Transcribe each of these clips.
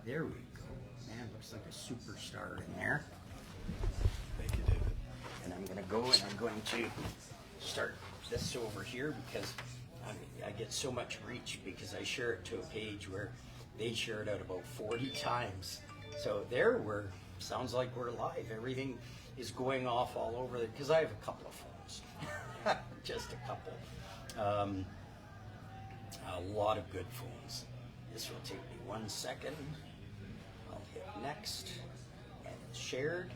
There we go. Man, looks like a superstar in there. Thank you, David. And I'm gonna go and I'm going to start this over here because I get so much reach because I share it to a page where they share it out about 40 times. So there sounds like we're live. Everything is going off all over because I have a couple of phones. Just a couple. A lot of good phones. This will take me 1 second. I'll hit next and it's shared.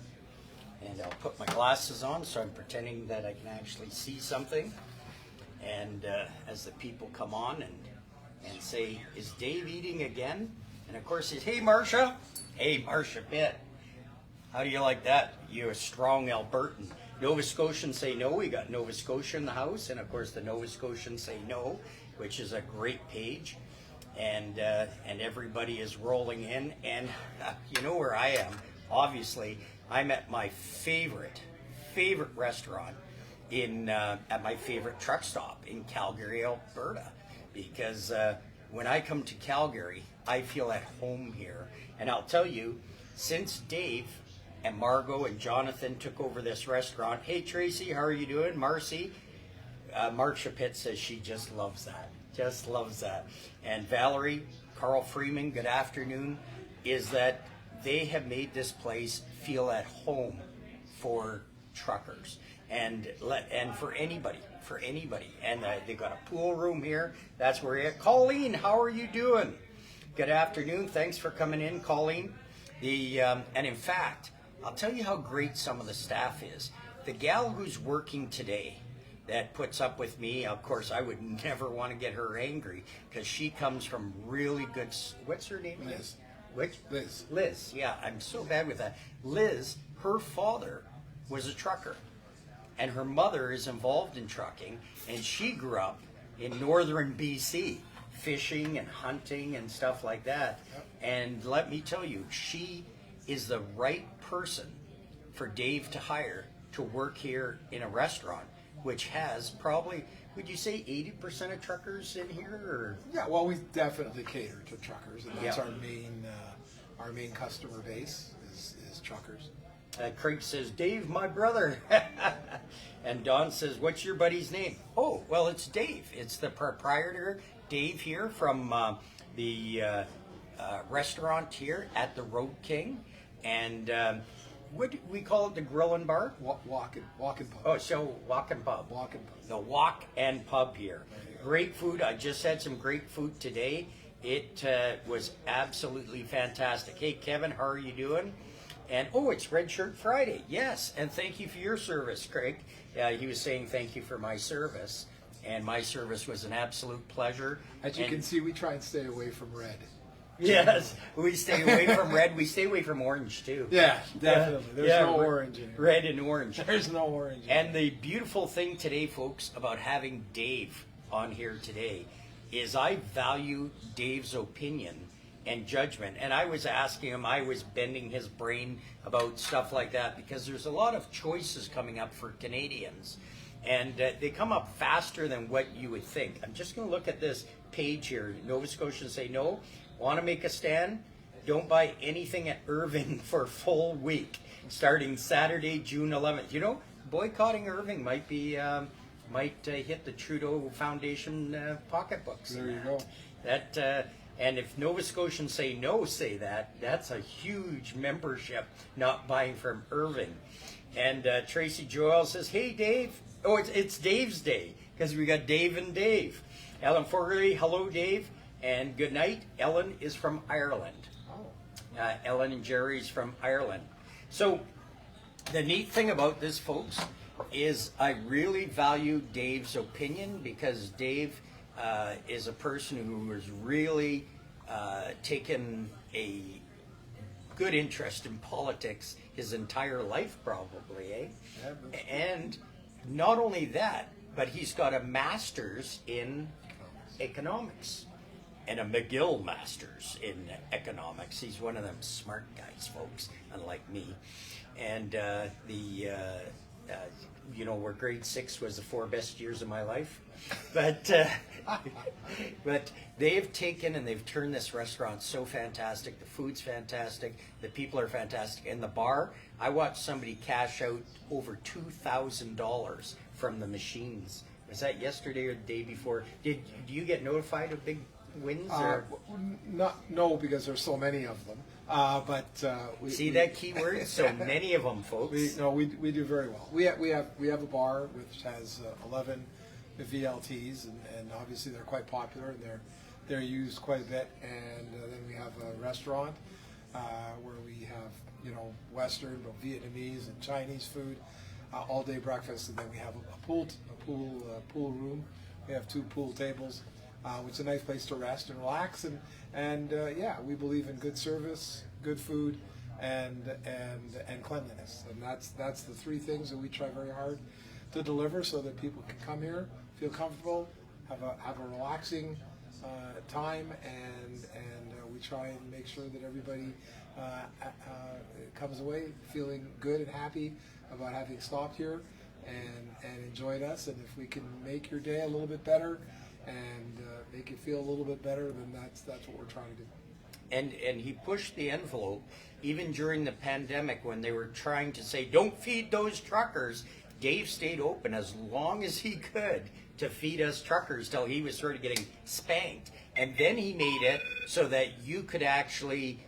And I'll put my glasses on so I'm pretending that I can actually see something. And as the people come on and say, is Dave eating again? And of course he's, hey Marsha. Hey Marsha Pitt. How do you like that? You're a strong Albertan. Nova Scotians say no. We got Nova Scotia in the house. And of course the Nova Scotians say no, which is a great page. And everybody is rolling in. And you know where I am. Obviously, I'm at my favorite restaurant at my favorite truck stop in Calgary, Alberta, because when I come to Calgary, I feel at home here. And I'll tell you, since Dave and Margot and Jonathan took over this restaurant, hey Tracy, how are you doing? Marcy, Marsha Pitt says she just loves that. And Valerie, Carl Freeman, good afternoon, is that they have made this place feel at home for truckers and for anybody. And they've got a pool room here. That's where you're at. Colleen, how are you doing? Good afternoon. Thanks for coming in, Colleen. And in fact, I'll tell you how great some of the staff is. The gal who's working today that puts up with me, of course, I would never want to get her angry because she comes from really good. What's her name? Liz. Which? Liz. Liz, yeah, I'm so bad with that. Liz, her father was a trucker, and her mother is involved in trucking, and she grew up in northern BC, fishing and hunting and stuff like that. Yep. And let me tell you, she is the right person for Dave to hire to work here in a restaurant, which has probably, would you say 80% of truckers in here? Or? Yeah, well, we definitely cater to truckers, and that's Yeah. our main customer base is truckers. Craig says, Dave, my brother. And Don says, what's your buddy's name? Oh, well, it's Dave. It's the proprietor, Dave, here from the restaurant here at the Roadking. And what do we call it, the Grill and Bar? Walk and pub. Oh, so Walk and Pub. Walk and pub. The Walk and Pub here. Great food. I just had some great food today. It was absolutely fantastic. Hey, Kevin, how are you doing? And, oh, it's Red Shirt Friday. Yes, and thank you for your service, Craig. He was saying thank you for my service, and my service was an absolute pleasure. As you can see, we try and stay away from red. Yes, we stay away from red. We stay away from orange, too. Yeah, definitely. There's no orange in here. Red and orange. There's no orange in And the beautiful thing today, folks, about having Dave on here today is I value Dave's opinion and judgment. And I was asking him, I was bending his brain about stuff like that because there's a lot of choices coming up for Canadians. And they come up faster than what you would think. I'm just going to look at this page here. Nova Scotians say no. Want to make a stand? Don't buy anything at Irving for a full week, starting Saturday, June 11th. You know, boycotting Irving might be hit the Trudeau Foundation pocketbooks. There you go. And if Nova Scotians say no, say that, that's a huge membership not buying from Irving. And Tracy Joel says, hey, Dave. Oh, it's Dave's day because we got Dave and Dave. Ellen Fogarty, hello, Dave. And good night. Ellen is from Ireland. Oh. Ellen and Jerry's from Ireland. So the neat thing about this, folks, is I really value Dave's opinion because Dave is a person who has really taken a good interest in politics his entire life, probably, eh? Yeah, and not only that, but he's got a master's in economics and a McGill master's in economics. He's one of them smart guys, folks, unlike me. And you know, where grade 6 was the 4 best years of my life. But but they've taken and they've turned this restaurant so fantastic. The food's fantastic. The people are fantastic. And the bar, I watched somebody cash out over $2,000 from the machines. Was that yesterday or the day before? Do you get notified of big wins? Or? No, because there's so many of them. We see that keyword? So many of them, folks. We do very well. We have a bar which has 11 VLTs, and obviously they're quite popular and they're used quite a bit. And then we have a restaurant where we have, you know, Western, but Vietnamese and Chinese food, all day breakfast, and then we have a pool room. We have 2 pool tables, which is a nice place to rest and relax. And yeah, we believe in good service, good food, and cleanliness. And that's the 3 things that we try very hard to deliver, so that people can come here, feel comfortable, have a relaxing time, and we try and make sure that everybody comes away feeling good and happy about having stopped here and enjoyed us. And if we can make your day a little bit better and make you feel a little bit better, then that's what we're trying to do. And he pushed the envelope even during the pandemic when they were trying to say, don't feed those truckers. Dave stayed open as long as he could to feed us truckers till he was sort of getting spanked. And then he made it so that you could actually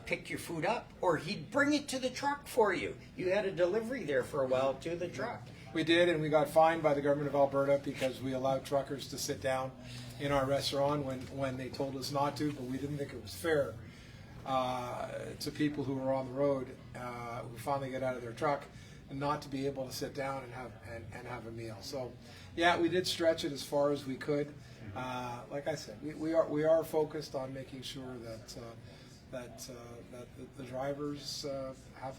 pick your food up, or he'd bring it to the truck for you. You had a delivery there for a while to the truck. We did, and we got fined by the government of Alberta because we allowed truckers to sit down in our restaurant when they told us not to, but we didn't think it was fair to people who were on the road who finally get out of their truck and not to be able to sit down and have a meal. So yeah, we did stretch it as far as we could. Like I said, we are focused on making sure that the drivers have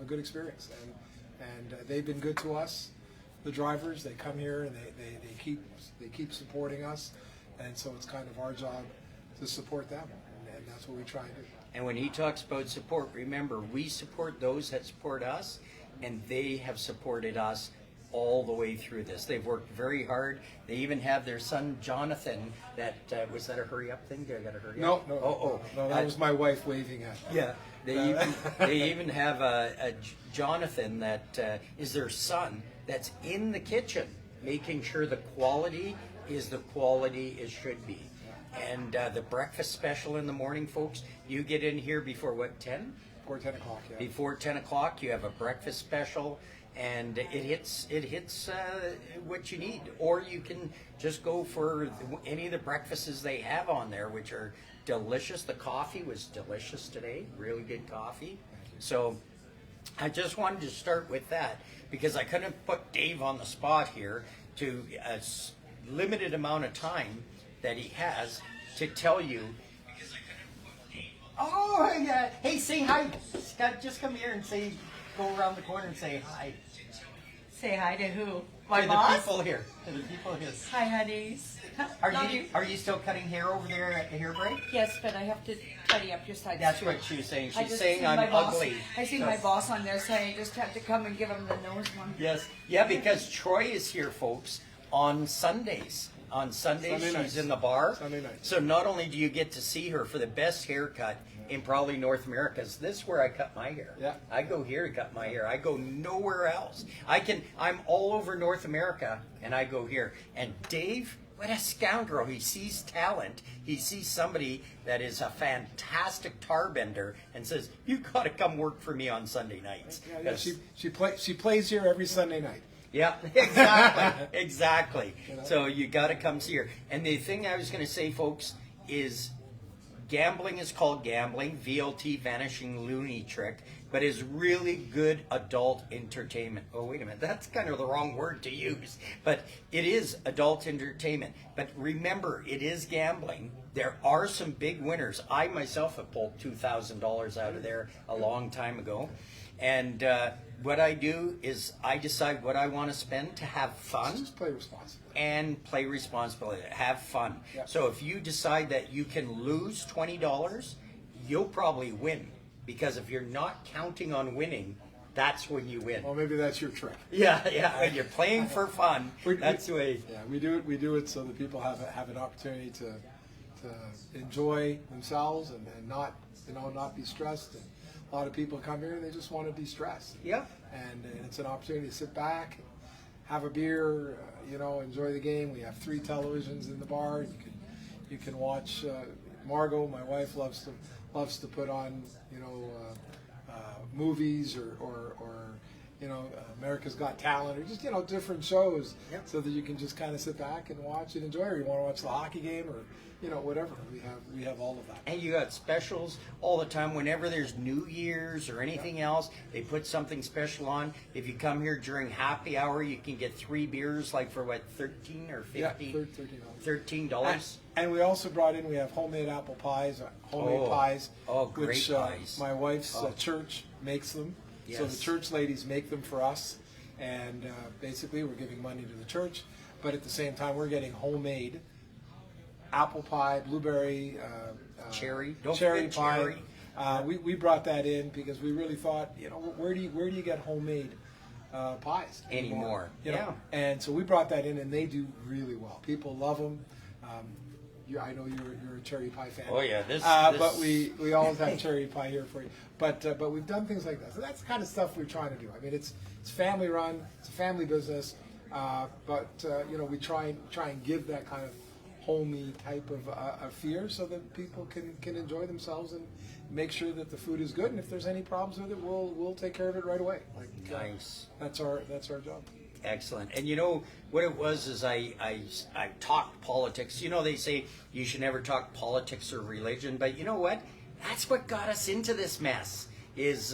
a good experience, and they've been good to us. The drivers, they come here and they keep supporting us, and so it's kind of our job to support them, and that's what we try and do. And when he talks about support, remember, we support those that support us, and they have supported us all the way through this. They've worked very hard. They even have their son Jonathan. That was that a hurry up thing? Did I got to hurry up? No. That was my wife waving at me. Yeah. They even have a Jonathan that is their son that's in the kitchen, making sure the quality is the quality it should be. And the breakfast special in the morning, folks, you get in here before what, 10? Before 10 o'clock, yeah. Before 10 o'clock, you have a breakfast special, and it hits what you need. Or you can just go for any of the breakfasts they have on there, which are delicious. The coffee was delicious today, really good coffee. So I just wanted to start with that because I couldn't put Dave on the spot here to a limited amount of time that he has to tell you. Oh, yeah. Hey, say hi. Scott, just come here and go around the corner and say hi. Say hi to who? My To boss? the people here. To the people here. Hi, honeys. Are you still cutting hair over there at the hair break? Yes, but I have to tidy up your side. That's what she was saying. I She's just saying seen I'm my boss. ugly. I see So- my boss on there saying I just have to come and give him the nose one. Yes. Yeah, because Troy is here, folks, on Sundays. On Sundays, Sunday nights. she's in the bar. Sunday nights. So not only do you get to see her for the best haircut in probably North America, this is where I cut my hair. Yeah. I go here to cut my hair. I go nowhere else. I'm all over North America, and I go here. And Dave, what a scoundrel. He sees talent. He sees somebody that is a fantastic tar bender and says, you got to come work for me on Sunday nights. Yeah, she plays here every Sunday night. Yeah, exactly, exactly. So you got to come see her. And the thing I was going to say, folks, is gambling is called gambling, VLT, vanishing loony trick, but is really good adult entertainment. Oh, wait a minute, that's kind of the wrong word to use, but it is adult entertainment. But remember, it is gambling. There are some big winners. I myself have pulled $2,000 out of there a long time ago. And what I do is I decide what I want to spend to have fun. Just play responsibly. And play responsibly, have fun. Yeah. So if you decide that you can lose $20, you'll probably win. Because if you're not counting on winning, that's when you win. Well, maybe that's your trick. Yeah. When you're playing for fun, that's the way. Yeah, we do it so that people have an opportunity to enjoy themselves and not not be stressed. And a lot of people come here and they just want to de-stress. Yeah. And it's an opportunity to sit back, have a beer, enjoy the game. We have 3 televisions in the bar. You can watch. Margot, my wife, loves to put on movies or America's Got Talent, or just different shows, Yep. so that you can just kind of sit back and watch and enjoy. Or you want to watch the hockey game, or whatever. We have all of that. And you got specials all the time. Whenever there's New Year's or anything else, they put something special on. If you come here during happy hour, you can get 3 beers, like for what, $13 or $15? Yeah, $13. And we also brought in. We have homemade apple pies, homemade pies. Oh, great which, pies. My wife's church makes them. So the Yes. church ladies make them for us, and basically we're giving money to the church, but at the same time we're getting homemade apple pie, blueberry, Cherry. Don't cherry forget pie. cherry. We brought that in because we really thought, where do you get homemade pies Anymore. Yeah. And so we brought that in, and they do really well. People love them. I know you're a cherry pie fan. Oh yeah, this. But we always have cherry pie here for you. But we've done things like that. So that's the kind of stuff we're trying to do. I mean, it's family run. It's a family business. But we try and give that kind of homey type of a feel, so that people can enjoy themselves and make sure that the food is good. And if there's any problems with it, we'll take care of it right away. Nice. That's our job. Excellent. And what it was is I talked politics. They say you should never talk politics or religion, but you know what? That's what got us into this mess, is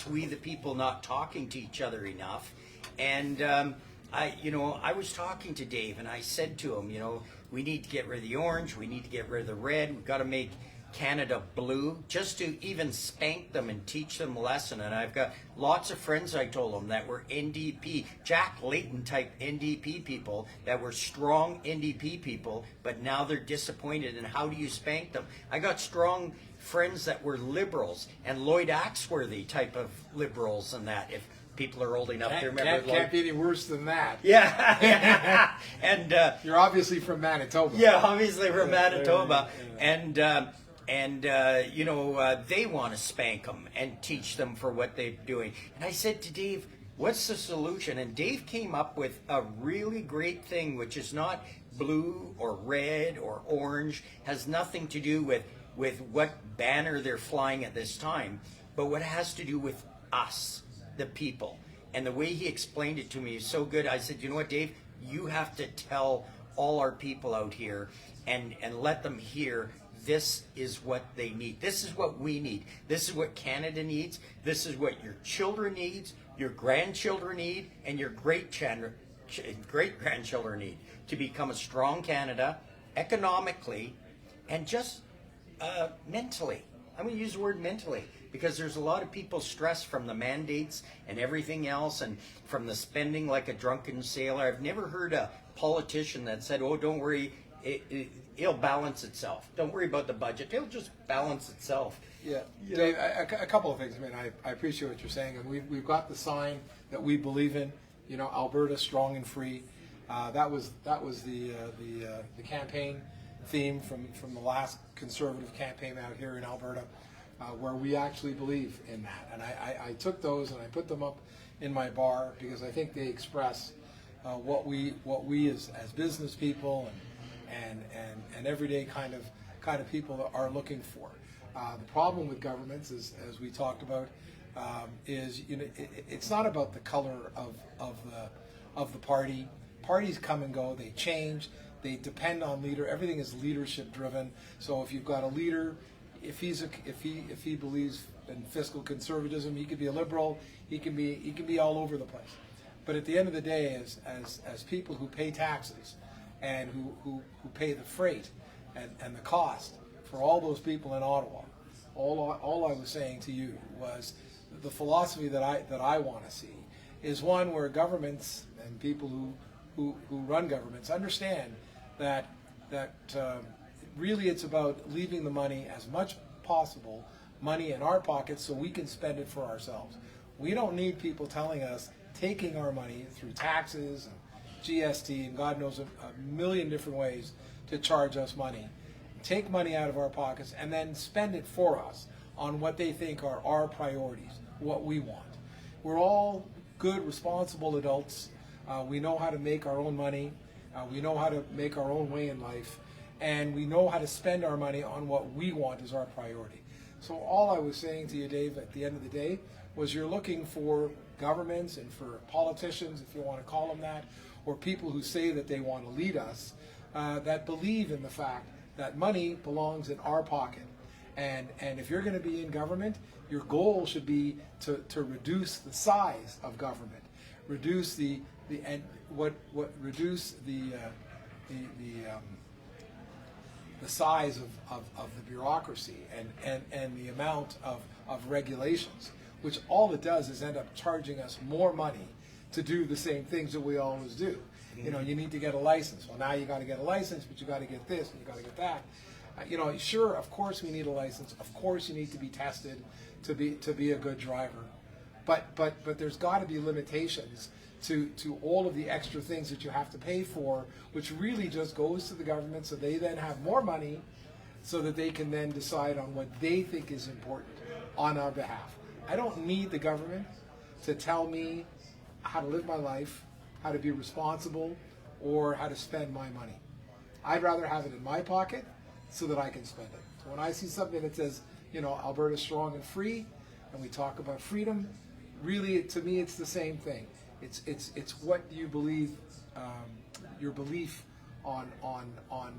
we the people not talking to each other enough. And I was talking to Dave, and I said to him, we need to get rid of the orange, we need to get rid of the red, we've got to make Canada blue, just to even spank them and teach them a lesson. And I've got lots of friends, I told them, that were NDP, Jack Layton type NDP people, that were strong NDP people, but now they're disappointed. And how do you spank them? I got strong friends that were liberals, and Lloyd Axworthy type of liberals, and that, if people are old enough to remember. Can't be any worse than that. Yeah. And you're obviously from Manitoba. Yeah, obviously from Manitoba. And they want to spank them and teach them for what they're doing. And I said to Dave, what's the solution? And Dave came up with a really great thing, which is not blue or red or orange, has nothing to do with what banner they're flying at this time, but what has to do with us, the people. And the way he explained it to me is so good. I said, you know what, Dave, you have to tell all our people out here and let them hear this is what they need. This is what we need. This is what Canada needs. This is what your children needs, your grandchildren need, and your great-grandchildren need to become a strong Canada economically and just mentally. I'm going to use the word mentally, because there's a lot of people stressed from the mandates and everything else, and from the spending like a drunken sailor. I've never heard a politician that said, oh, don't worry, it'll balance itself. Don't worry about the budget. It'll just balance itself. Yeah. Dave, a couple of things. I mean, I appreciate what you're saying. And we've got the sign that we believe in, Alberta strong and free. That was the campaign theme from the last Conservative campaign out here in Alberta, where we actually believe in that. And I took those and I put them up in my bar because I think they express what we as business people and everyday kind of people are looking for. The problem with governments is, as we talked about, is it's not about the color of the party. Parties come and go, they change, they depend on leader. Everything is leadership driven. So if you've got a leader, if he believes in fiscal conservatism, he could be a liberal. He can be all over the place. But at the end of the day, as people who pay taxes and who pay the freight and the cost for all those people in Ottawa, all I was saying to you was the philosophy that I want to see is one where governments and people who run governments understand that really it's about leaving the money as much possible money in our pockets so we can spend it for ourselves. We don't need people telling us, taking our money through taxes and GST and God knows a million different ways to charge us money. Take money out of our pockets and then spend it for us on what they think are our priorities, what we want. We're all good, responsible adults. We know how to make our own money. We know how to make our own way in life. And we know how to spend our money on what we want as our priority. So all I was saying to you, Dave, at the end of the day, was you're looking for governments and for politicians, if you want to call them that, or people who say that they want to lead us, that believe in the fact that money belongs in our pocket. And if you're going to be in government, your goal should be to reduce the size of government, reduce the size of the bureaucracy and the amount of regulations, which all it does is end up charging us more money to do the same things that we always do. You know, you need to get a license. Well, now you got to get a license, but you got to get this and you got to get that. You know, sure, of course we need a license. Of course you need to be tested to be a good driver. But there's got to be limitations to all of the extra things that you have to pay for, which really just goes to the government so they then have more money so that they can then decide on what they think is important on our behalf. I don't need the government to tell me how to live my life, how to be responsible, or how to spend my money. I'd rather have it in my pocket so that I can spend it. So when I see something that says, you know, Alberta's strong and free, and we talk about freedom, really, to me, it's the same thing. It's what you believe, your belief on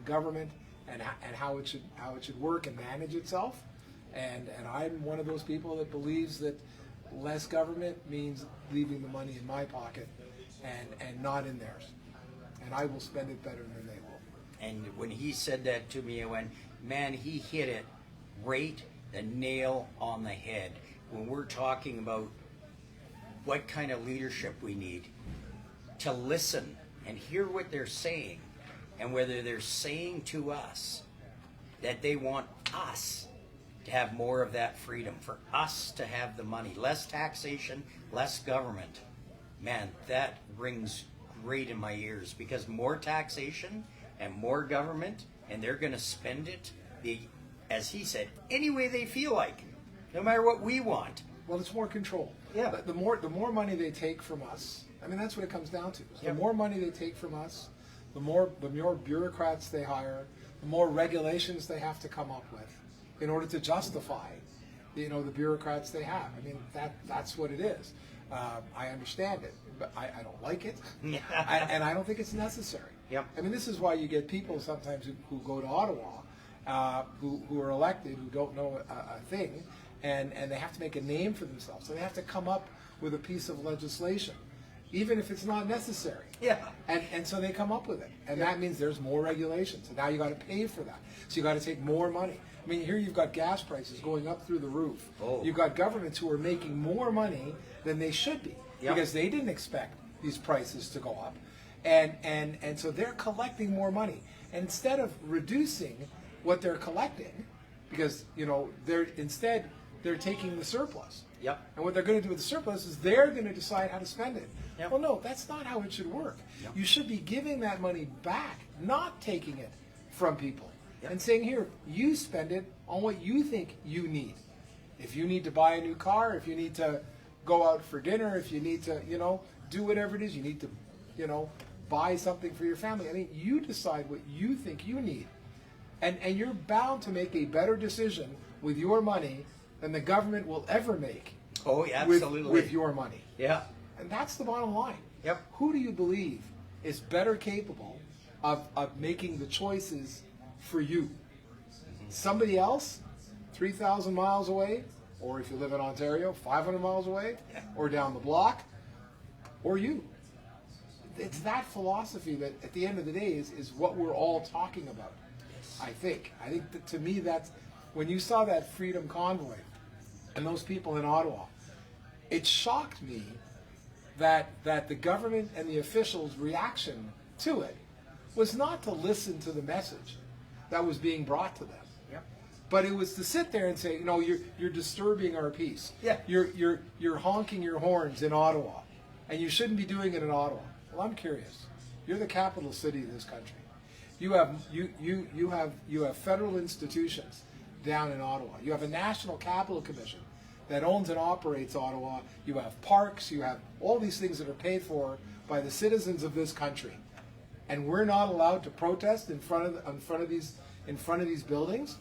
government and how it should work and manage itself. And I'm one of those people that believes that less government means leaving the money in my pocket and not in theirs. And I will spend it better than they will. And when he said that to me, I went, man, he hit it right the nail on the head. When we're talking about what kind of leadership we need, to listen and hear what they're saying, and whether they're saying to us that they want us to have more of that freedom, for us to have the money, less taxation, less government. Man, that rings great in my ears, because more taxation and more government, and they're going to spend it, as he said, any way they feel like, no matter what we want. Well, it's more control. Yeah. The more money they take from us, I mean, that's what it comes down to. The more money they take from us, the more bureaucrats they hire, the more regulations they have to come up with in order to justify, the bureaucrats they have. I mean, that's what it is. I understand it, but I don't like it, and I don't think it's necessary. Yep. I mean, this is why you get people sometimes who go to Ottawa, who are elected, who don't know a thing, and they have to make a name for themselves. So they have to come up with a piece of legislation, even if it's not necessary. Yeah. And so they come up with it, and that means there's more regulations, and now you got to pay for that. So you got to take more money. I mean, here you've got gas prices going up through the roof. Oh. You've got governments who are making more money than they should be, because they didn't expect these prices to go up, and so they're collecting more money. And instead of reducing what they're collecting, because they're taking the surplus. Yep. And what they're going to do with the surplus is they're going to decide how to spend it. Yep. Well, no, that's not how it should work. Yep. You should be giving that money back, not taking it from people. Yep. And saying, here, you spend it on what you think you need. If you need to buy a new car, if you need to go out for dinner, if you need to, do whatever it is, you need to, buy something for your family. I mean, you decide what you think you need. And you're bound to make a better decision with your money than the government will ever make. Oh, yeah, absolutely. With your money. Yeah. And that's the bottom line. Yep. Who do you believe is better capable of making the choices for you? Somebody else, 3,000 miles away, or if you live in Ontario, 500 miles away, or down the block, or you? It's that philosophy that at the end of the day is what we're all talking about. I think that, to me, that's when you saw that Freedom Convoy and those people in Ottawa, it shocked me that the government and the officials' reaction to it was not to listen to the message that was being brought to them. Yep. But it was to sit there and say, you're disturbing our peace. Yeah. You're honking your horns in Ottawa, and you shouldn't be doing it in Ottawa. Well, I'm curious. You're the capital city of this country. You have federal institutions down in Ottawa. You have a National Capital Commission that owns and operates Ottawa. You have parks. You have all these things that are paid for by the citizens of this country, and we're not allowed to protest in front of these buildings.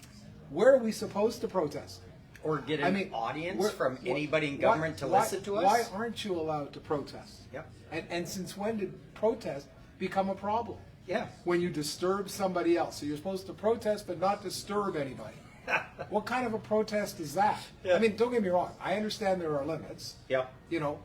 Where are we supposed to protest? Or get an audience from anybody in government to listen to us? Why aren't you allowed to protest? Yep. And since when did protest become a problem? Yeah. When you disturb somebody else. So you're supposed to protest but not disturb anybody. What kind of a protest is that? Yeah. I mean, don't get me wrong. I understand there are limits. Yep.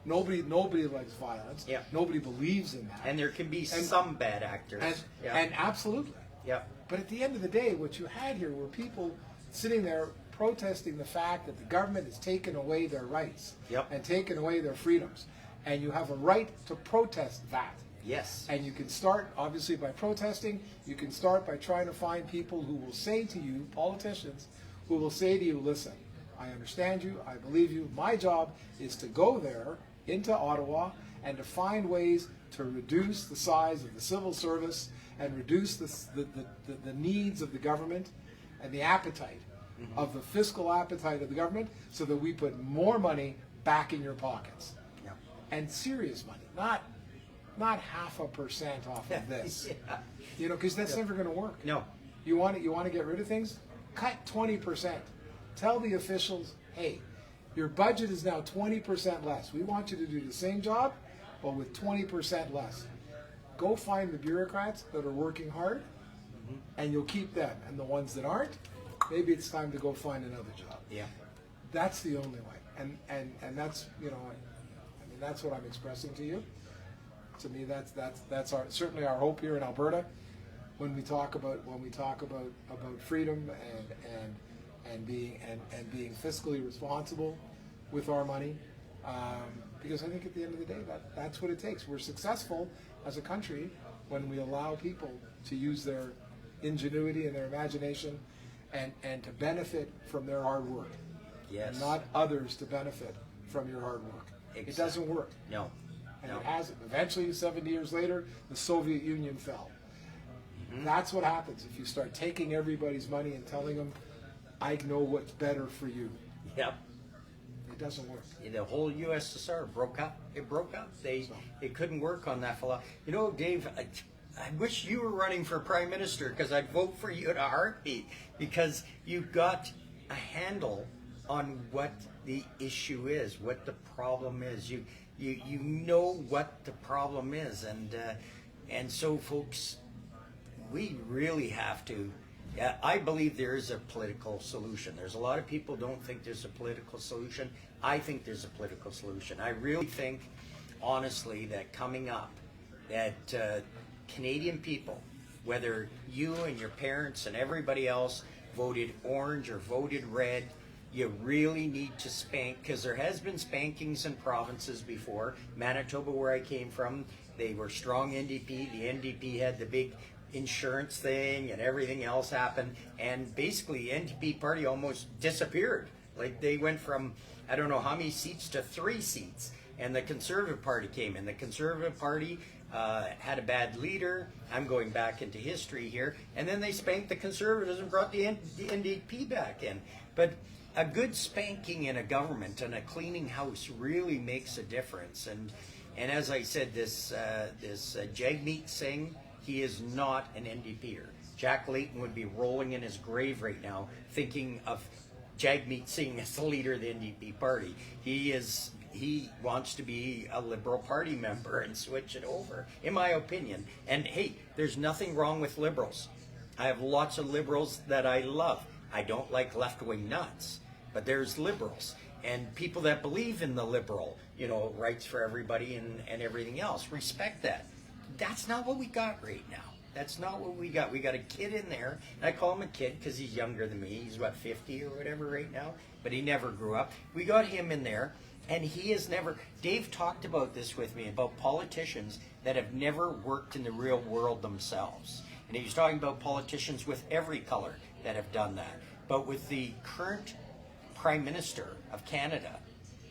Nobody likes violence. Yeah. Nobody believes in that. And there can be some bad actors. And absolutely. Yeah. But at the end of the day, what you had here were people sitting there protesting the fact that the government has taken away their rights and taken away their freedoms. And you have a right to protest that. Yes. And you can start, obviously, by protesting. You can start by trying to find people who will say to you, politicians, who will say to you, listen, I understand you, I believe you. My job is to go there into Ottawa and to find ways to reduce the size of the civil service and reduce the needs of the government and the appetite of the fiscal appetite of the government so that we put more money back in your pockets. Yeah. And serious money, not 0.5% off of this. Yeah. Because that's never going to work. No. You want to get rid of things? Cut 20%. Tell the officials, hey, your budget is now 20% less. We want you to do the same job, but with 20% less. Go find the bureaucrats that are working hard, and you'll keep them. And the ones that aren't, maybe it's time to go find another job. Yeah. That's the only way. And that's that's what I'm expressing to you. To me, that's certainly our hope here in Alberta. When we talk about freedom and being fiscally responsible with our money, because I think at the end of the day that's what it takes. We're successful as a country when we allow people to use their ingenuity and their imagination and to benefit from their hard work. Yes. And not others to benefit from your hard work. Exactly. It doesn't work. No. And it hasn't. Eventually, 70 years later, the Soviet Union fell. That's what happens if you start taking everybody's money and telling them, I know what's better for you. Yep. It doesn't work. The whole USSR broke up. It broke up. It couldn't work on that philosophy. Dave, I wish you were running for prime minister because I'd vote for you in a heartbeat because you've got a handle on what the issue is, what the problem is. You know what the problem is, and so folks, we really have to. I believe there is a political solution. There's a lot of people don't think there's a political solution. I think there's a political solution. I really think, honestly, that coming up, that Canadian people, whether you and your parents and everybody else voted orange or voted red, you really need to spank, because there has been spankings in provinces before. Manitoba, where I came from, they were strong NDP. The NDP had the big insurance thing and everything else happened, and basically NDP party almost disappeared. Like they went from I don't know how many seats to 3 seats, and the Conservative Party came in. The Conservative Party had a bad leader. I'm going back into history here, and then they spanked the Conservatives and brought the NDP back in. But a good spanking in a government and a cleaning house really makes a difference. And as I said, this Jagmeet Singh, he is not an NDPer. Jack Layton would be rolling in his grave right now thinking of Jagmeet Singh as the leader of the NDP party. He wants to be a Liberal Party member and switch it over, in my opinion. And hey, there's nothing wrong with Liberals. I have lots of Liberals that I love. I don't like left-wing nuts, but there's Liberals and people that believe in the liberal, rights for everybody and everything else. Respect that. That's not what we got right now. That's not what we got. We got a kid in there, and I call him a kid because he's younger than me. He's, 50 or whatever right now, but he never grew up. We got him in there, and he has never... Dave talked about this with me, about politicians that have never worked in the real world themselves. And he was talking about politicians with every color that have done that. But with the current Prime Minister of Canada,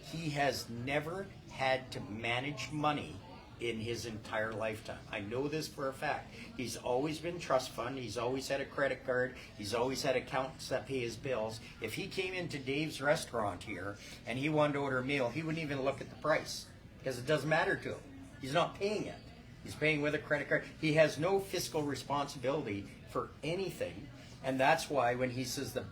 he has never had to manage money in his entire lifetime. I know this for a fact. He's always been trust fund. He's always had a credit card. He's always had accountants that pay his bills. If he came into Dave's restaurant here and he wanted to order a meal, he wouldn't even look at the price because it doesn't matter to him. He's not paying it. He's paying with a credit card. He has no fiscal responsibility for anything, and that's why when he says the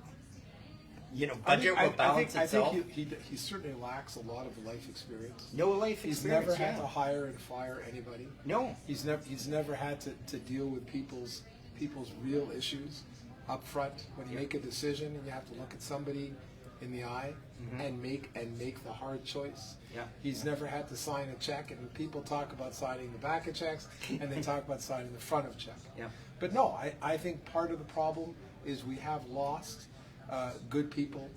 budget will balance itself. I think he certainly lacks a lot of life experience. No life He's experience. never had to hire and fire anybody. No. He's never had to deal with people's real issues up front. When you make a decision and you have to look at somebody in the eye and make the hard choice. Yeah. He's never had to sign a check, and people talk about signing the back of checks and they talk about signing the front of check. Yeah. But no, I think part of the problem is we have lost good people,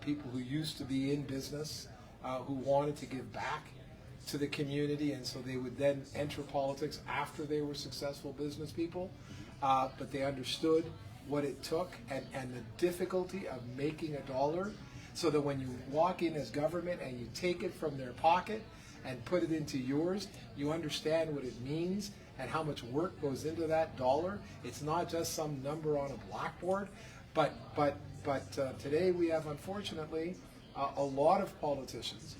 people who used to be in business, who wanted to give back to the community, and so they would then enter politics after they were successful business people, but they understood what it took and the difficulty of making a dollar, so that when you walk in as government and you take it from their pocket and put it into yours, you understand what it means and how much work goes into that dollar. It's not just some number on a blackboard, but today we have, unfortunately, a lot of politicians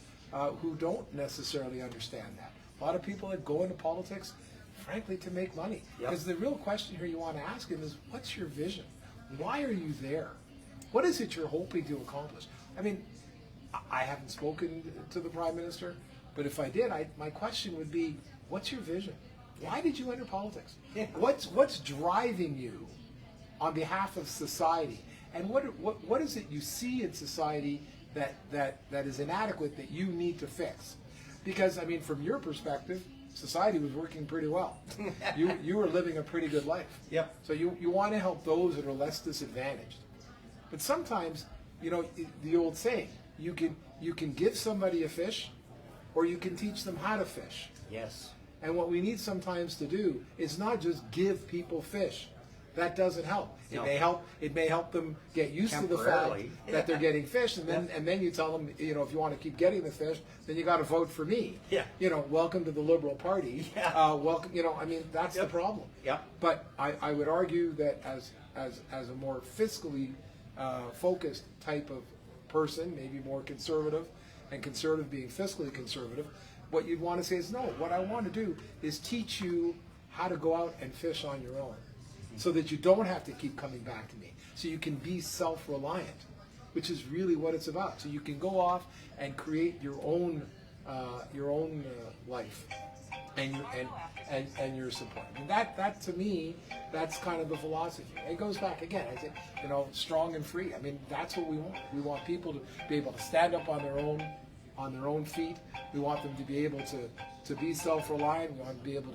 who don't necessarily understand that. A lot of people that go into politics, frankly, to make money. Because the real question here you want to ask him is, what's your vision? Why are you there? What is it you're hoping to accomplish? I mean, I haven't spoken to the Prime Minister, but if I did, my question would be, what's your vision? Why did you enter politics? What's driving you on behalf of society? And what is it you see in society that is inadequate that you need to fix? Because, I mean, from your perspective, society was working pretty well. You were living a pretty good life. Yep. So you want to help those that are less disadvantaged. But sometimes, the old saying, you can give somebody a fish, or you can teach them how to fish. Yes. And what we need sometimes to do is not just give people fish. That doesn't help. No. It may help them get used to the fact that they're getting fish, and then you tell them, if you want to keep getting the fish, then you got to vote for me. Yeah. Welcome to the Liberal Party. Yeah. Welcome. I mean, that's the problem. Yeah. But I would argue that as a more fiscally focused type of person, maybe more conservative, and conservative being fiscally conservative, what you'd want to say is, no, what I want to do is teach you how to go out and fish on your own, so that you don't have to keep coming back to me, so you can be self-reliant, which is really what it's about. So you can go off and create your own life and your support. And that to me, that's kind of the philosophy. It goes back again. I think strong and free. I mean, that's what we want. We want people to be able to stand up on their own feet. We want them to be able to be self-reliant. We want them to be able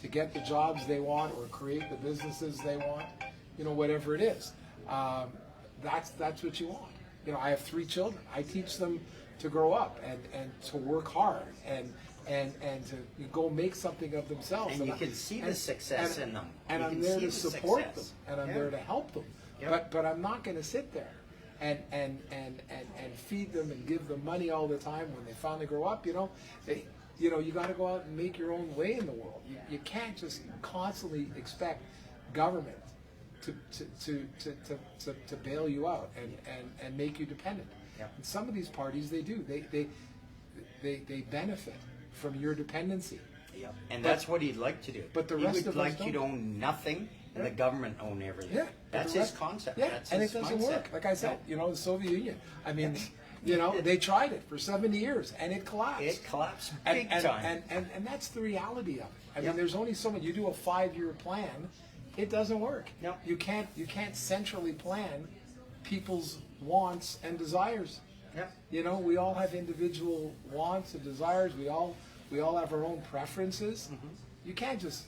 to get the jobs they want or create the businesses they want, whatever it is. That's what you want. I have 3 children. I teach them to grow up and to work hard and to go make something of themselves. And you can see the success in them. And I'm there to support them, and I'm there to help them. Yep. But I'm not going to sit there and feed them and give them money all the time when they finally grow up. You got to go out and make your own way in the world. You can't just constantly expect government to bail you out and make you dependent. Yep. And some of these parties, they do. They benefit from your dependency. Yep. And that's what he'd like to do. But the he rest would of us like don't. you to own nothing and the government own everything. Yeah, That's his concept. Yeah, That's and his it doesn't mindset. work. Like I said, the Soviet Union. I mean, they tried it for 70 years and it collapsed. It collapsed and big time. And that's the reality of it. I mean, Yep. there's only so much. You do a 5-year plan, it doesn't work. No. You can't centrally plan people's wants and desires. Yep. We all have individual wants and desires. We all have our own preferences. You can't just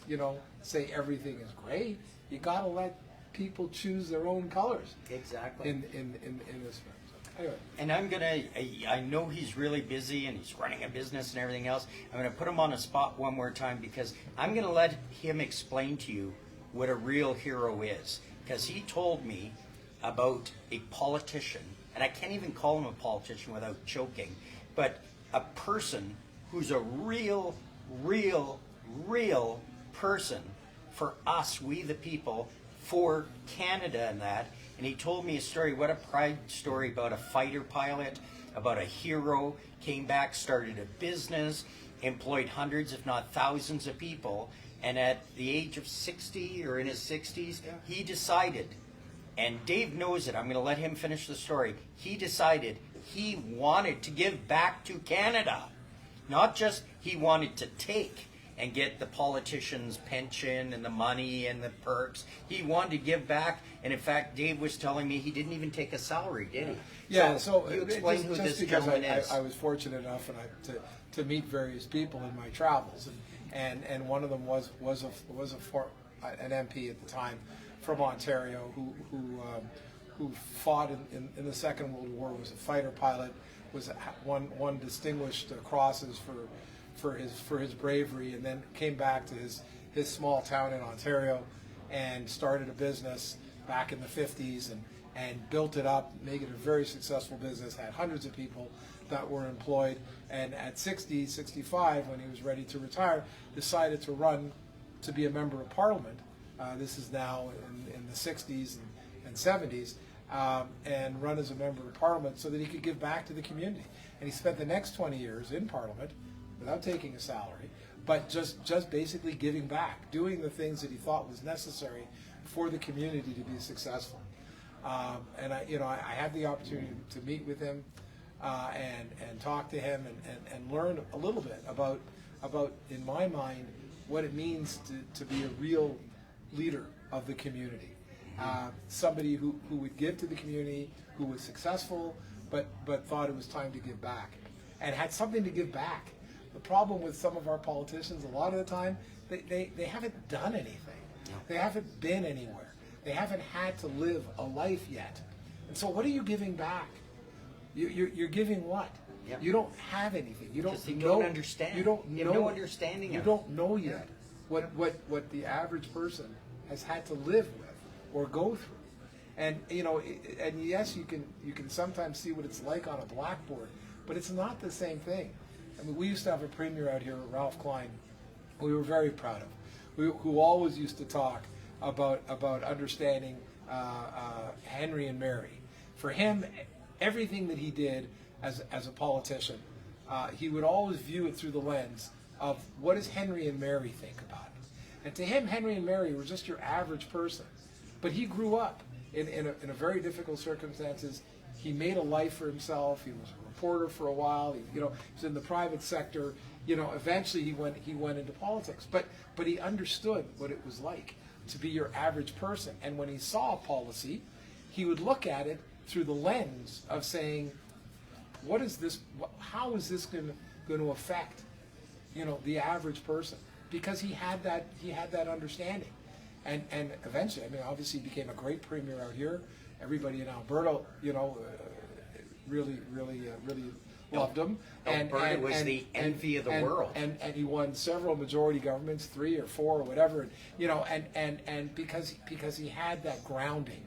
say everything is great. You got to let people choose their own colors. Exactly. In this way. So, anyway. And I know he's really busy and he's running a business and everything else. I'm going to put him on the spot one more time because I'm going to let him explain to you what a real hero is. Because he told me about a politician, and I can't even call him a politician without choking, but a person who's a real person for us, we the people, for Canada and that. And he told me a story, what a pride story about a fighter pilot, about a hero, came back, started a business, employed hundreds if not thousands of people, and at the age of 60 or in his 60s, he decided, and Dave knows it, I'm going to let him finish the story, he decided he wanted to give back to Canada. Not just he wanted to take and get the politicians' pension and the money and the perks. He wanted to give back, and in fact, Dave was telling me he didn't even take a salary, did he? Yeah, so you explain just, who just this because gentleman is. I was fortunate enough to meet various people in my travels, and one of them was an MP at the time from Ontario who fought in the Second World War, was a fighter pilot, won distinguished crosses for his bravery, and then came back to his small town in Ontario and started a business back in the 50s and built it up, making it a very successful business, had hundreds of people that were employed, and at 60, 65, when he was ready to retire, decided to run to be a member of Parliament. This is now in the 60s and 70s, and run as a member of Parliament so that he could give back to the community. And he spent the next 20 years in Parliament without taking a salary, but just basically giving back, doing the things that he thought was necessary for the community to be successful. And I had the opportunity to meet with him and talk to him and learn a little bit about, in my mind, what it means to be a real leader of the community. Somebody who would give to the community, who was successful, but thought it was time to give back, and had something to give back. The problem with some of our politicians, a lot of the time, they haven't done anything. They haven't been anywhere. They haven't had to live a life yet. And so what are you giving back? You're giving what? Yep. You don't have anything. You don't understand. You don't you know. have no understanding. You don't know yet what the average person has had to live with or go through. And and yes, you can sometimes see what it's like on a blackboard, but it's not the same thing. I mean, we used to have a premier out here, Ralph Klein, who we were very proud of, who always used to talk about understanding Henry and Mary. For him, everything that he did as a politician, he would always view it through the lens of what does Henry and Mary think about it. And to him, Henry and Mary were just your average person. But he grew up in a very difficult circumstances. He made a life for himself. He was a reporter for a while. He was in the private sector. Eventually he went into politics. But he understood what it was like to be your average person. And when he saw policy, he would look at it through the lens of saying, what is this? How is this going to affect, the average person? Because he had that understanding. And eventually, I mean, obviously he became a great premier out here. Everybody in Alberta, really loved him. Alberta was the envy of the world. And he won several majority governments, 3 or 4 or whatever. And because he had that grounding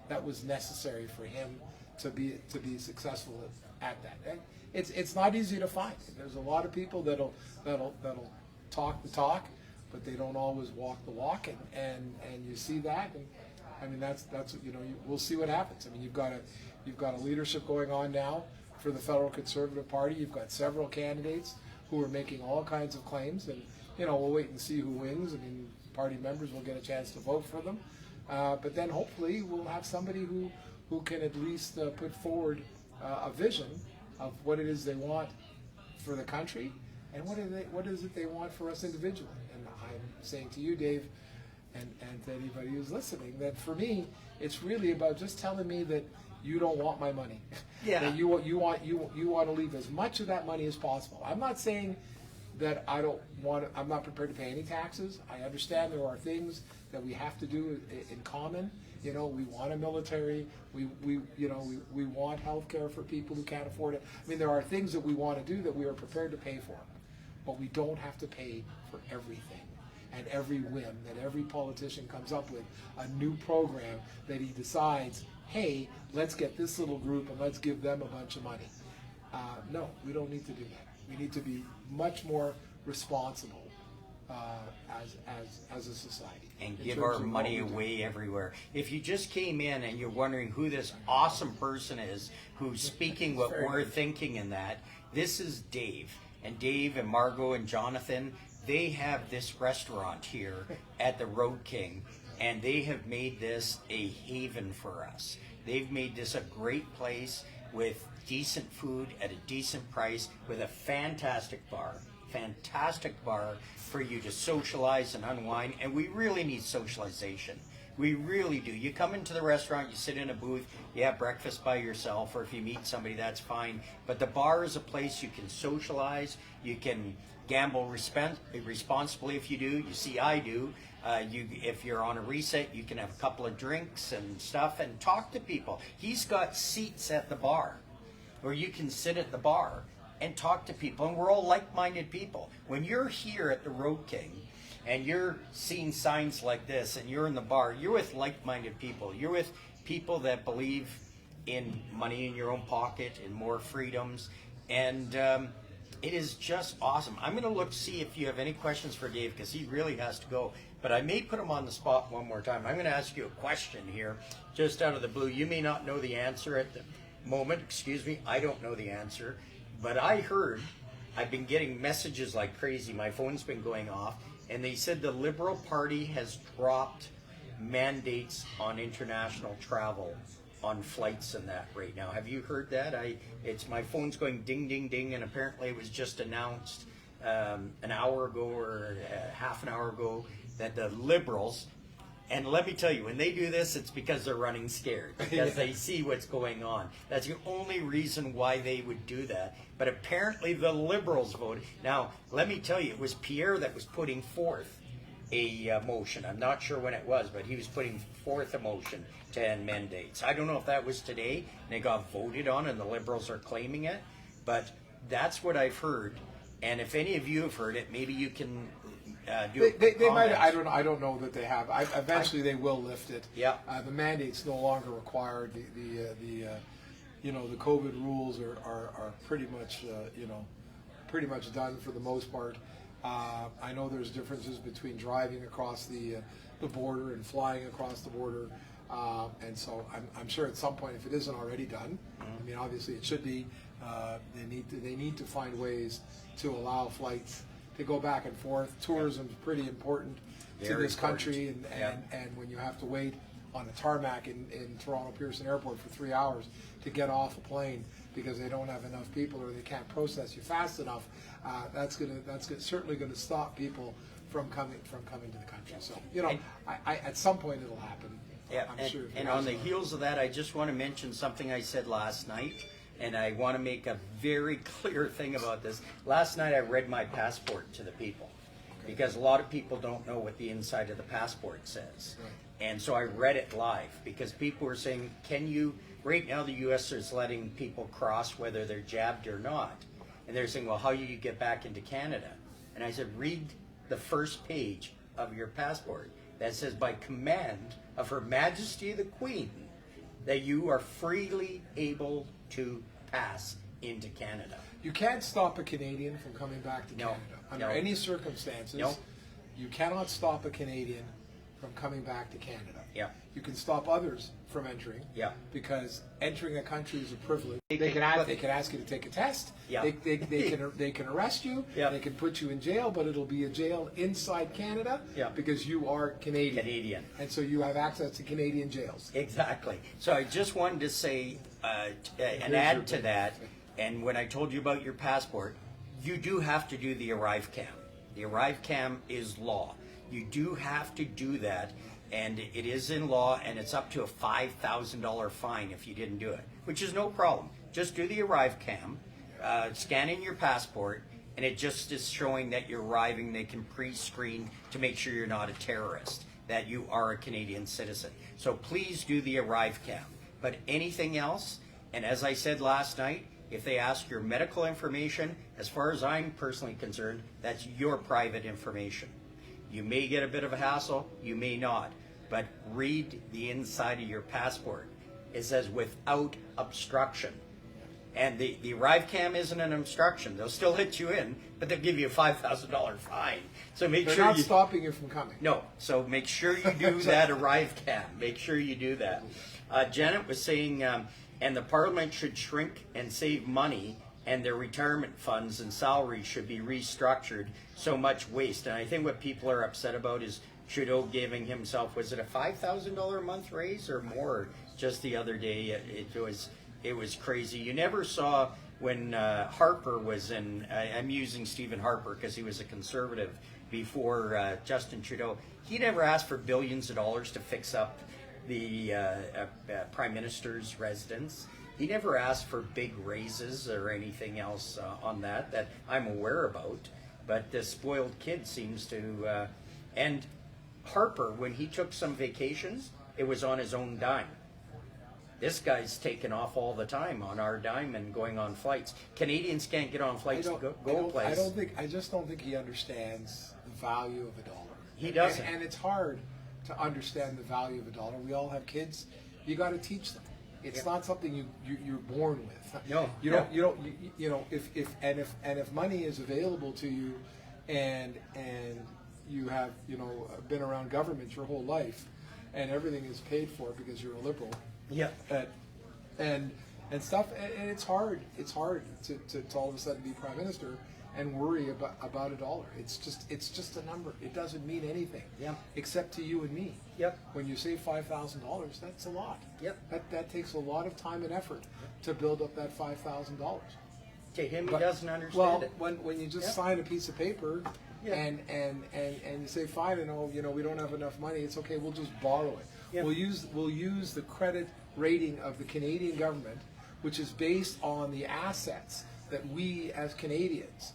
that was necessary for him to be successful at that. And it's not easy to find. There's a lot of people that'll talk the talk, but they don't always walk the walk, and you see that, and I mean that's we'll see what happens. I mean you've got a leadership going on now for the Federal Conservative Party. You've got several candidates who are making all kinds of claims, and we'll wait and see who wins. I mean, party members will get a chance to vote for them, but then hopefully we'll have somebody who can at least put forward a vision of what it is they want for the country, and what is it they want for us individually. And I'm saying to you, Dave, and to anybody who's listening, that for me, it's really about just telling me that you don't want my money. Yeah. That you want to leave as much of that money as possible. I'm not saying that I'm not prepared to pay any taxes. I understand there are things that we have to do in common. We want a military. We want health care for people who can't afford it. I mean, there are things that we want to do that we are prepared to pay for, but we don't have to pay for everything and every whim that every politician comes up with, a new program that he decides hey, let's get this little group and let's give them a bunch of money. No, we don't need to do that. We need to be much more responsible as a society. And in give terms our of what money we do. away everywhere. If you just came in and you're wondering who this awesome person is who's speaking what Very we're good. thinking in that, this is Dave. And Dave and Margot and Jonathan, they have this restaurant here at the Roadking, and they have made this a haven for us. They've made this a great place with decent food at a decent price with a fantastic bar for you to socialize and unwind. And we really need socialization. We really do. You come into the restaurant, you sit in a booth, you have breakfast by yourself, or if you meet somebody, that's fine. But the bar is a place you can socialize, you can gamble responsibly if you do. You see, I do. If you're on a reset, you can have a couple of drinks and stuff and talk to people. He's got seats at the bar where you can sit at the bar and talk to people, and we're all like-minded people. When you're here at the Roadking and you're seeing signs like this and you're in the bar, you're with like-minded people. You're with people that believe in money in your own pocket and more freedoms, and it is just awesome. I'm going to look to see if you have any questions for Dave, because he really has to go, but I may put him on the spot one more time. I'm going to ask you a question here just out of the blue. You may not know the answer at the moment. Excuse me, I don't know the answer. But I've been getting messages like crazy. My phone's been going off. And they said the Liberal Party has dropped mandates on international travel on flights and that right now. Have you heard that? My phone's going ding, ding, ding. And apparently it was just announced an hour ago or half an hour ago that the Liberals, and let me tell you, when they do this, it's because they're running scared, because they see what's going on. That's the only reason why they would do that. But apparently the Liberals voted. Now, let me tell you, it was Pierre that was putting forth a motion. I'm not sure when it was, but he was putting forth a motion to end mandates. I don't know if that was today, and it got voted on, and the Liberals are claiming it, but that's what I've heard. And if any of you have heard it, maybe you can do They might. comment. I don't know that they have. Eventually, they will lift it. Yeah. The mandate's no longer required. The COVID rules are pretty much pretty much done for the most part. I know there's differences between driving across the border and flying across the border, and so I'm sure at some point, if it isn't already done, I mean, obviously it should be. They need to find ways to allow flights to go back and forth. Tourism is pretty important to Very this country, important. and when you have to wait on a tarmac in Toronto Pearson Airport for 3 hours to get off a plane because they don't have enough people or they can't process you fast enough, that's certainly gonna stop people from coming to the country. So at some point it'll happen. Yeah, I'm sure. and on the heels of that, I just want to mention something I said last night, and I want to make a very clear thing about this. Last night I read my passport to the people, because a lot of people don't know what the inside of the passport says. Right. And so I read it live, because people were saying, right now the U.S. is letting people cross whether they're jabbed or not. And they're saying, well, how do you get back into Canada? And I said, read the first page of your passport that says, by command of Her Majesty the Queen, that you are freely able to pass into Canada. You can't stop a Canadian from coming back to No, Canada under no. any circumstances. No. You cannot stop a Canadian from coming back to Canada. Yeah. You can stop others from entering. Yeah. Because entering a country is a privilege. They They can- can ask you to take a test. Yeah. They can arrest you. Yeah. They can put you in jail, but it'll be a jail inside Canada. Yeah. Because you are Canadian. Canadian. And so you have access to Canadian jails. Exactly. So I just wanted to say, and Here's your add to big that, thing. and when I told you about your passport, you do have to do the Arrive Cam. The Arrive Cam is law. You do have to do that, and it is in law, and it's up to a $5,000 fine if you didn't do it, which is no problem. Just do the Arrive Cam, scan in your passport, and it just is showing that you're arriving. They can pre-screen to make sure you're not a terrorist, that you are a Canadian citizen. So please do the Arrive Cam. But anything else, and as I said last night, if they ask your medical information, as far as I'm personally concerned, that's your private information. You may get a bit of a hassle, you may not, but read the inside of your passport. it says without obstruction. And the arrive cam isn't an obstruction. They'll still hit you in, but they'll give you a $5,000 fine. So make They're sure not you stopping you from coming. no. So make sure you do that arrive cam. Make sure you do that. Janet was saying, and the Parliament should shrink and save money, and their retirement funds and salaries should be restructured. So much waste. And I think what people are upset about is Trudeau giving himself, was it a $5,000 a month raise or more? Just the other day, it was crazy. You never saw when Harper was in. I'm using Stephen Harper because he was a Conservative before Justin Trudeau. He never asked for billions of dollars to fix up the Prime Minister's residence. He never asked for big raises or anything else on that I'm aware about. But the spoiled kid seems to. And Harper, when he took some vacations, it was on his own dime. This guy's taking off all the time on our dime and going on flights. Canadians can't get on flights to go places. I just don't think he understands the value of a dollar. He doesn't. And it's hard to understand the value of a dollar. We all have kids. You got to teach them. It's not something you're born with. No. You don't. You know, if money is available to you, and you have been around government your whole life, and everything is paid for because you're a liberal. Yeah. And stuff, and it's hard. It's hard to all of a sudden be prime minister and worry about a dollar. It's just a number. It doesn't mean anything. Yeah. Except to you and me. Yep. When you save $5,000, that's a lot. Yep. That takes a lot of time and effort to build up that $5,000. To him, he doesn't understand well, it. when you just sign a piece of paper. Yeah. And you say, fine, we don't have enough money. It's okay. We'll just borrow it. Yeah. We'll use the credit rating of the Canadian government, which is based on the assets that we as Canadians,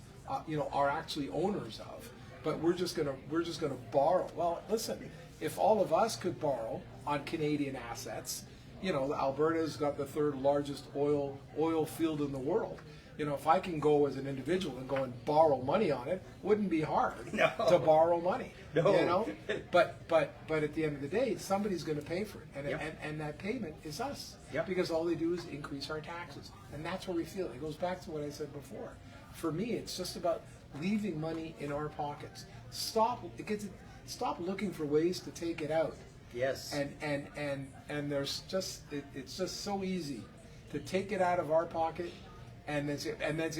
are actually owners of. But we're just gonna borrow. Well, listen, if all of us could borrow on Canadian assets, Alberta's got the third largest oil field in the world. If I can go as an individual and go and borrow money on it, wouldn't be hard to borrow money. No. But at the end of the day, somebody's going to pay for it, and that payment is us. Yep. Because all they do is increase our taxes, and that's where we feel it. It goes back to what I said before. For me, it's just about leaving money in our pockets. Stop looking for ways to take it out. Yes. And there's it's just so easy to take it out of our pocket. And then say,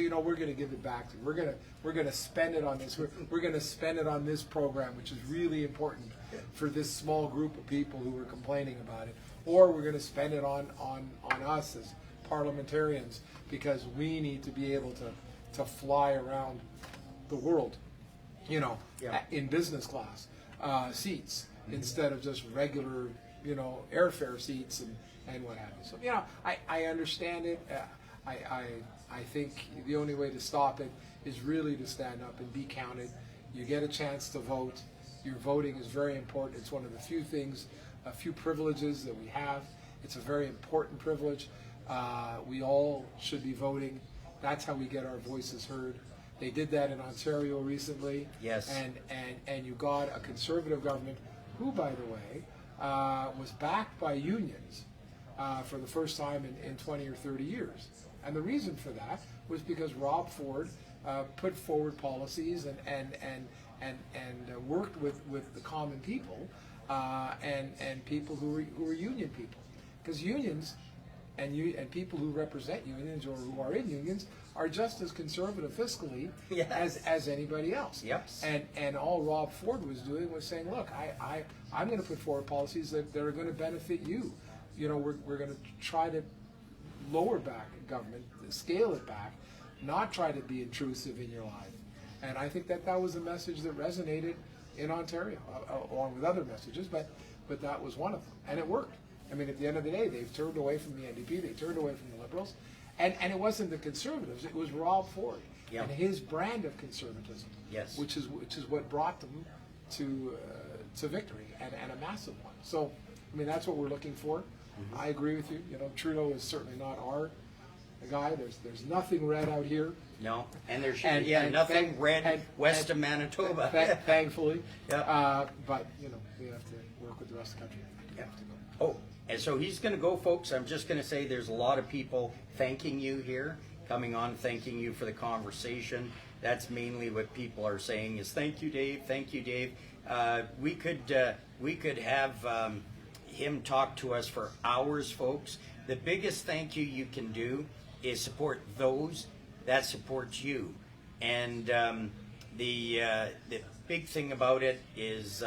we're going to give it back to you. We're going to spend it on this. We're going to spend it on this program, which is really important for this small group of people who were complaining about it. Or we're going to spend it on us as parliamentarians because we need to be able to fly around the world, in business class seats instead of just regular, airfare seats and what have you. So I understand it. I think the only way to stop it is really to stand up and be counted. You get a chance to vote. Your voting is very important. It's one of the few privileges that we have. It's a very important privilege. We all should be voting. That's how we get our voices heard. They did that in Ontario recently. Yes. And you got a Conservative government who, by the way, was backed by unions for the first time in 20 or 30 years. And the reason for that was because Rob Ford put forward policies and worked with the common people and people who were union people. Because unions and people who represent unions or who are in unions are just as conservative fiscally as anybody else. Yep. And all Rob Ford was doing was saying, look, I'm going to put forward policies that are going to benefit you. We're going to try to lower back government, scale it back, not try to be intrusive in your life. And I think that was a message that resonated in Ontario, along with other messages, but that was one of them. And it worked. I mean, at the end of the day, they've turned away from the NDP, they turned away from the Liberals, and it wasn't the Conservatives, it was Rob Ford and his brand of conservatism, which is what brought them to victory, and a massive one. So, I mean, that's what we're looking for. I agree with you. Trudeau is certainly not our guy. There's nothing red out here. No, and there should nothing red west of Manitoba. Thankfully. Yeah. But we have to work with the rest of the country. Yeah. Oh, And so he's going to go, folks. I'm just going to say there's a lot of people thanking you here, coming on, thanking you for the conversation. That's mainly what people are saying is thank you, Dave. Thank you, Dave. We could have him talk to us for hours, folks. The biggest thank you can do is support those that support you. And the big thing about it is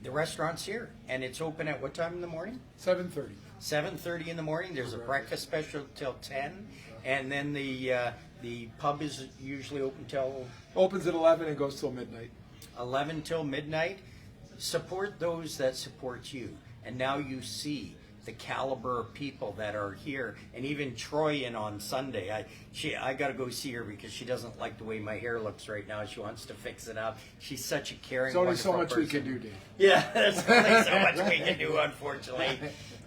the restaurant's here, and it's open at what time in the morning? 7:30. 7:30 in the morning. There's a breakfast special till 10, and then the pub is usually open till Opens at 11 and goes till midnight. 11 till midnight. Support those that support you, and now you see the caliber of people that are here, and even Troy in on Sunday. I got to go see her because she doesn't like the way my hair looks right now. She wants to fix it up. She's such a caring, There's only so much person. we can do, Dave. Yeah, there's only so much we can do, unfortunately.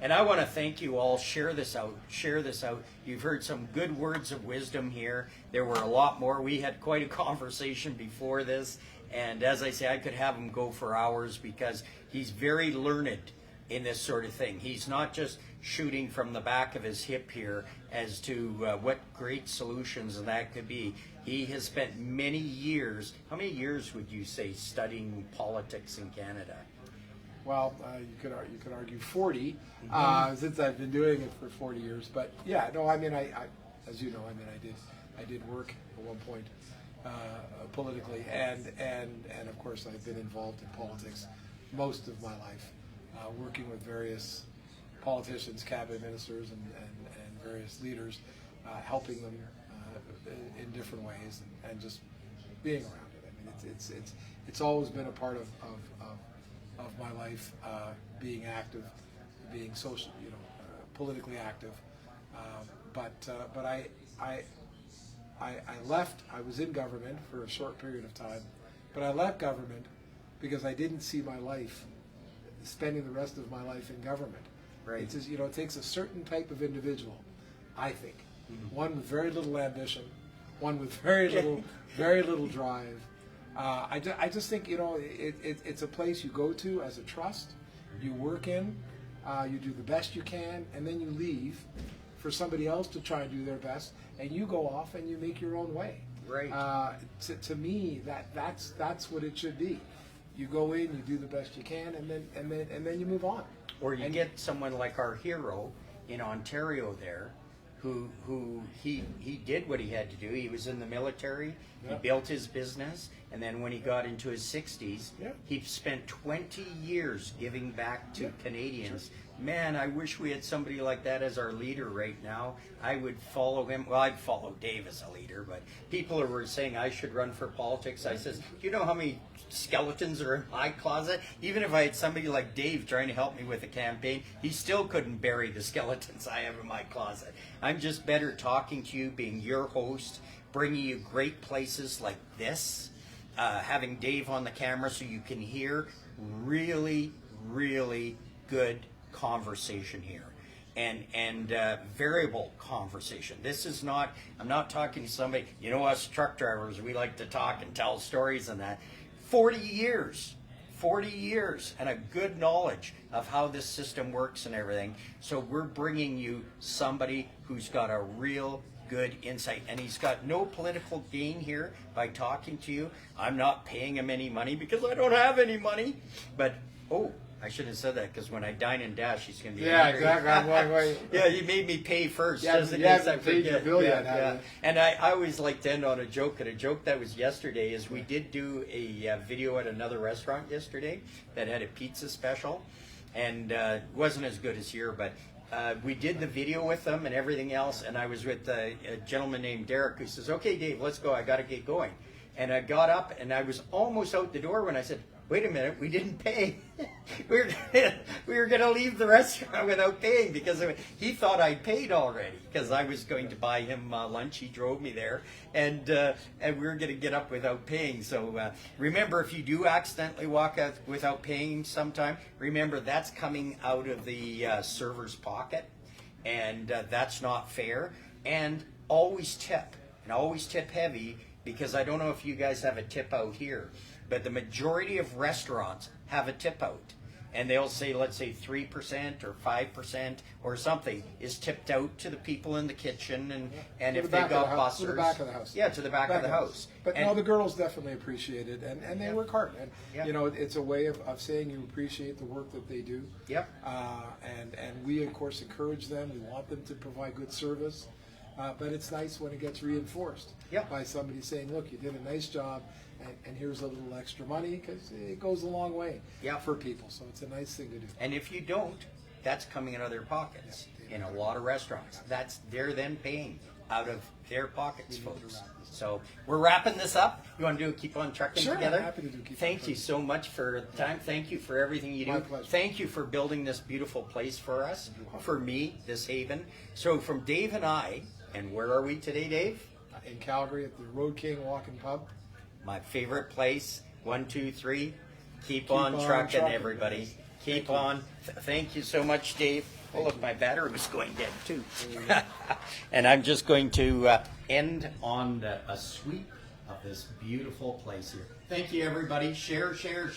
And I want to thank you all. Share this out. Share this out. You've heard some good words of wisdom here. There were a lot more. We had quite a conversation before this. And as I say, I could have him go for hours because he's very learned in this sort of thing. He's not just shooting from the back of his hip here as to what great solutions that could be. He has spent many years, how many years would you say, studying politics in Canada? Well, you could argue 40 since I've been doing it for 40 years. But yeah, no, I mean, I as you know, I mean, I did work at one point politically, and of course I've been involved in politics most of my life, working with various politicians, cabinet ministers, and various leaders, helping them in different ways, and just being around it. I mean, it's always been a part of my life, being active, being social, politically active. But I left. I was in government for a short period of time, but I left government because I didn't see my life spending the rest of my life in government. Right. It's just, it takes a certain type of individual, I think, one with very little ambition, one with very little drive. I just think it's a place you go to as a trust, you work in, you do the best you can, and then you leave for somebody else to try and do their best, and you go off and you make your own way. Right. To me, that's what it should be. You go in, you do the best you can, and then you move on. Or you get someone like our hero in Ontario there, who he did what he had to do. He was in the military. Yeah. He built his business, and then when he got into his 60s, Yeah. he spent 20 years giving back to Yeah. Canadians. Man, I wish we had somebody like that as our leader right now. I would follow him. Well, I'd follow Dave as a leader, but people were saying I should run for politics. I says, do you know how many skeletons are in my closet? Even if I had somebody like Dave trying to help me with a campaign, he still couldn't bury the skeletons I have in my closet. I'm just better talking to you, being your host, bringing you great places like this, having Dave on the camera so you can hear really, really good conversation here, and variable conversation. This is not, I'm not talking to somebody, us truck drivers, we like to talk and tell stories and that. 40 years, and a good knowledge of how this system works and everything. So we're bringing you somebody who's got a real good insight, and he's got no political gain here by talking to you. I'm not paying him any money because I don't have any money, but I should have said that because when I dine and dash, he's going to be angry. Exactly. Yeah, you made me pay first. Yeah, just in you case haven't I paid your forget. bill yet, Yeah. have you? And I always like to end on a joke. And a joke that was yesterday is we did do a video at another restaurant yesterday that had a pizza special, and it wasn't as good as here, but we did the video with them and everything else. And I was with a gentleman named Derek who says, "Okay, Dave, let's go. I got to get going." And I got up and I was almost out the door when I said, "Wait a minute, we didn't pay." we were going to leave the restaurant without paying because he thought I'd paid already because I was going to buy him lunch. He drove me there, and we were going to get up without paying. So remember, if you do accidentally walk out without paying sometime, remember that's coming out of the server's pocket, and that's not fair. And always tip, and always tip heavy, because I don't know if you guys have a tip out here, but the majority of restaurants have a tip out. and they'll say, let's say 3% or 5% or something is tipped out to the people in the kitchen, and To if the they've back of got the house- bussers, to the back of the house. yeah, to the back of the house. But And- no, the girls definitely appreciate it, and they Yep. work hard. And Yep. you know, it's a way of saying you appreciate the work that they do. Yep. And we of course encourage them. We want them to provide good service. But it's nice when it gets reinforced Yep. by somebody saying, "Look, you did a nice job, and here's a little extra money," because it goes a long way Yep. for people. So it's a nice thing to do. And if you don't, that's coming out of their pockets. In a lot of restaurants, they're then paying out of their pockets, folks. So we're wrapping this up. You want to do keep on trucking Sure, I'm together? happy to do Keep On Thank you Trucking. so much for the time. Thank you for everything you do. My pleasure. Thank you for building this beautiful place for us, for me, this haven. So from Dave and I, and where are we today, Dave? In Calgary at the Roadking Walk-in Pub. My favorite place. 1, 2, 3. Keep on on trucking, trucking. everybody. Keep Thank you. on. Thank you so much, Dave. Oh, look, my battery was going dead too. And I'm just going to end on a sweep of this beautiful place here. Thank you, everybody. Share, share, share.